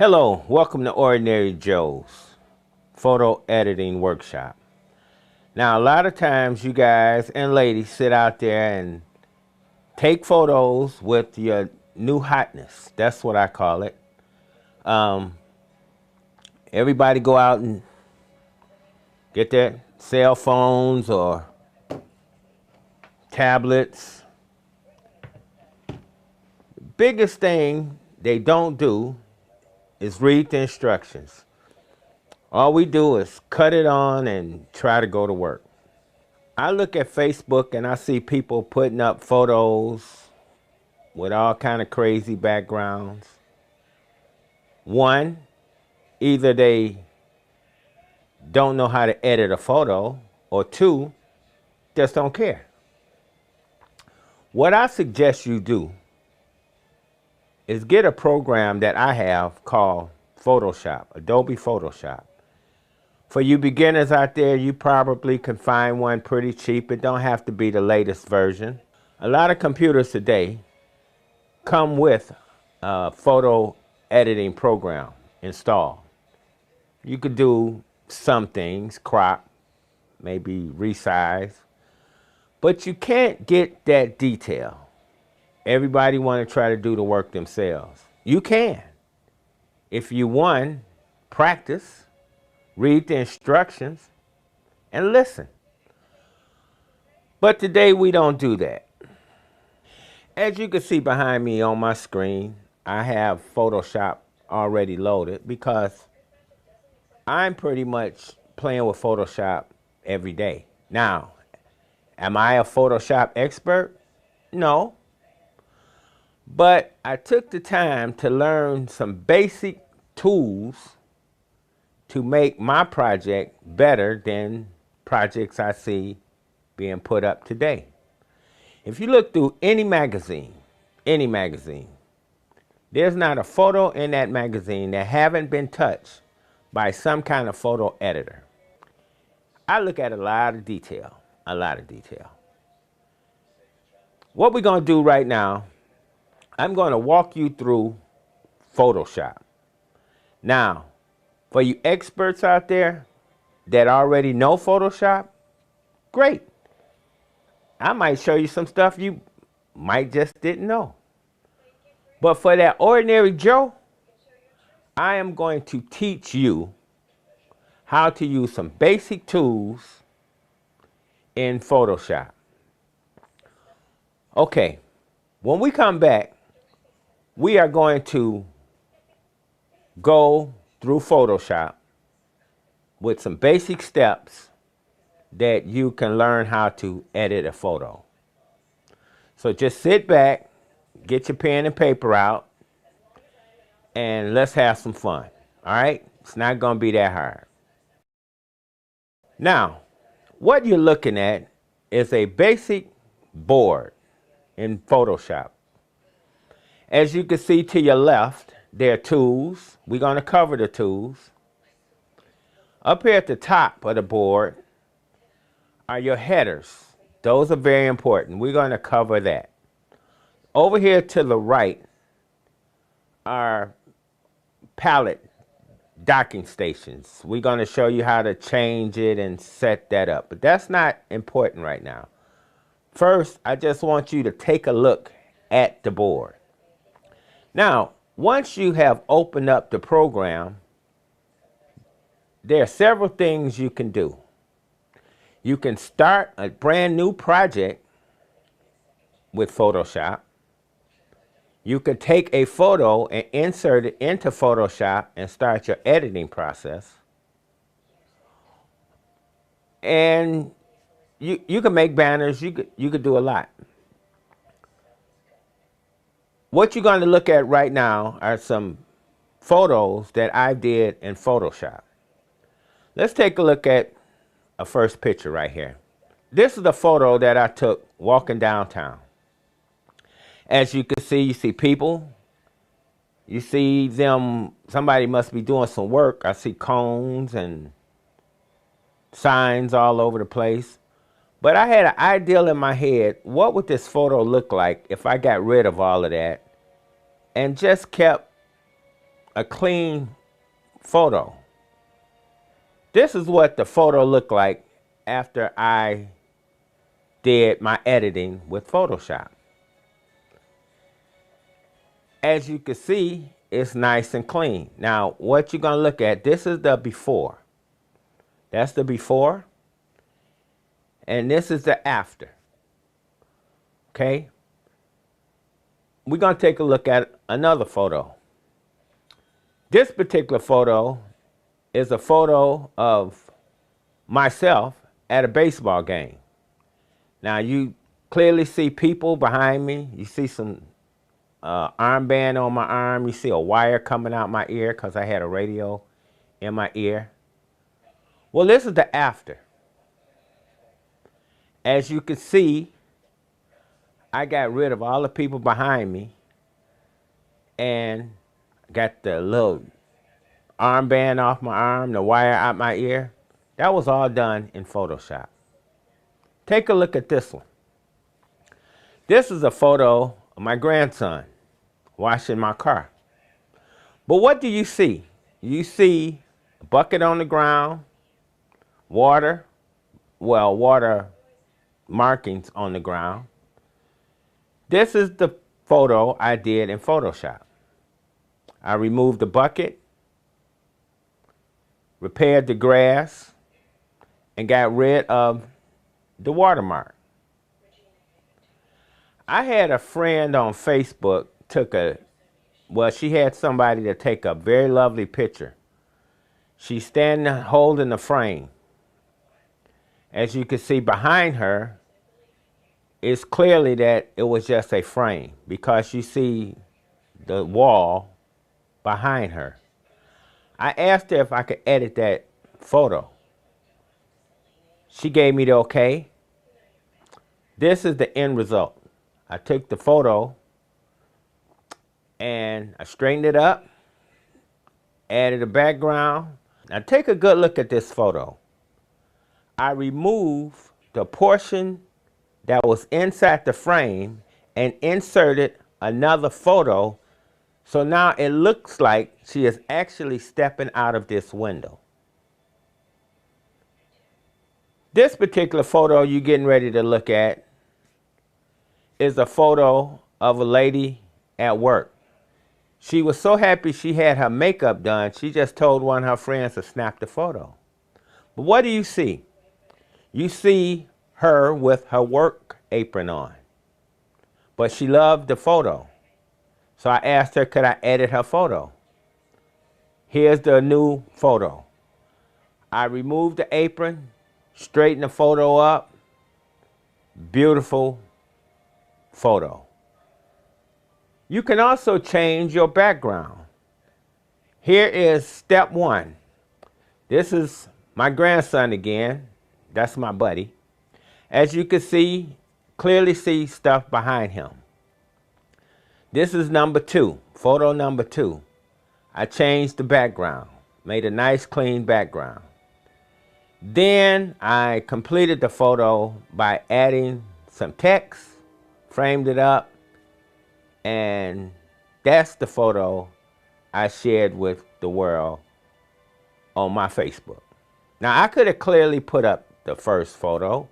Hello, welcome to Ordinary Joe's Photo Editing Workshop. Now, a lot of times you guys and ladies sit out there and take photos with your new hotness. That's what I call it. Everybody go out and get their cell phones or tablets. Biggest thing they don't do is read the instructions. All we do is cut it on and try to go to work. I look at Facebook and I see people putting up photos with all kind of crazy backgrounds. One, either they don't know how to edit a photo, or two, just don't care. What I suggest you do is get a program that I have called Photoshop, Adobe Photoshop. For you beginners out there, you probably can find one pretty cheap. It don't have to be the latest version. A lot of computers today come with a photo editing program installed. You could do some things, crop, maybe resize, but you can't get that detail. Everybody want to try to do the work themselves. You can. If you want, practice, read the instructions, and listen. But today we don't do that. As you can see behind me on my screen, I have Photoshop already loaded because I'm pretty much playing with Photoshop every day. Now, am I a Photoshop expert? No. But I took the time to learn some basic tools to make my project better than projects I see being put up today. If you look through any magazine, there's not a photo in that magazine that haven't been touched by some kind of photo editor. I look at a lot of detail. What we're gonna do right now, I'm gonna walk you through Photoshop. Now, for you experts out there that already know Photoshop, great. I might show you some stuff you might just didn't know. But for that ordinary Joe, I am going to teach you how to use some basic tools in Photoshop. Okay, when we come back, we are going to go through Photoshop with some basic steps that you can learn how to edit a photo. So just sit back, get your pen and paper out, and let's have some fun. All right? It's not going to be that hard. Now, what you're looking at is a basic board in Photoshop. As you can see to your left, there are tools. We're going to cover the tools. Up here at the top of the board are your headers. Those are very important. We're going to cover that. Over here to the right are palette docking stations. We're going to show you how to change it and set that up. But that's not important right now. First, I just want you to take a look at the board. Now, once you have opened up the program, there are several things you can do. You can start a brand new project with Photoshop. You can take a photo and insert it into Photoshop and start your editing process. And you can make banners, you could do a lot. What you're going to look at right now are some photos that I did in Photoshop. Let's take a look at a first picture right here. This is the photo that I took walking downtown. As you can see, you see people. You see them, somebody must be doing some work. I see cones and signs all over the place. But I had an ideal in my head, what would this photo look like if I got rid of all of that and just kept a clean photo. This is what the photo looked like after I did my editing with Photoshop. As you can see, it's nice and clean. Now, what you're gonna look at, this is the before. That's the before. And this is the after. Okay? We're gonna take a look at another photo. This particular photo is a photo of myself at a baseball game. Now you clearly see people behind me. You see some armband on my arm. You see a wire coming out my ear because I had a radio in my ear. Well, this is the after. As you can see, I got rid of all the people behind me and got the little armband off my arm, the wire out my ear. That was all done in Photoshop. Take a look at this one. This is a photo of my grandson washing my car. But what do you see? You see a bucket on the ground, water markings on the ground. This is the photo I did in Photoshop. I removed the bucket, repaired the grass, and got rid of the watermark. I had a friend on Facebook she had somebody to take a very lovely picture. She's standing holding the frame. As you can see behind her, it's clearly that it was just a frame because you see the wall behind her. I asked her if I could edit that photo. She gave me the okay. This is the end result. I took the photo and I straightened it up, added a background. Now take a good look at this photo. I removed the portion that was inside the frame and inserted another photo. So now it looks like she is actually stepping out of this window. This particular photo you're getting ready to look at is a photo of a lady at work. She was so happy she had her makeup done, she just told one of her friends to snap the photo. But what do you see? You see her with her work apron on. But she loved the photo. So I asked her, could I edit her photo? Here's the new photo. I removed the apron, straightened the photo up. Beautiful photo. You can also change your background. Here is step one. This is my grandson again. That's my buddy. As you can see, clearly see stuff behind him. This is number two, photo number two. I changed the background, made a nice clean background. Then I completed the photo by adding some text, framed it up, and that's the photo I shared with the world on my Facebook. Now I could have clearly put up the first photo.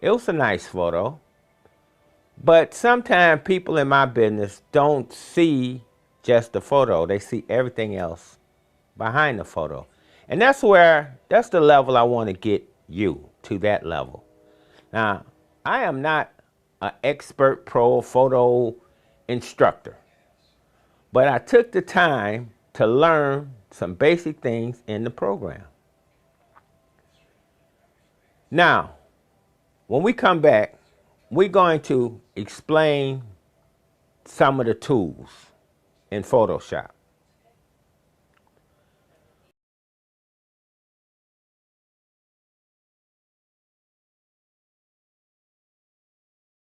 It was a nice photo. But sometimes people in my business don't see just the photo. They see everything else behind the photo. And that's the level I want to get you, to that level. Now, I am not an expert pro photo instructor, but I took the time to learn some basic things in the program. Now, when we come back, we're going to explain some of the tools in Photoshop.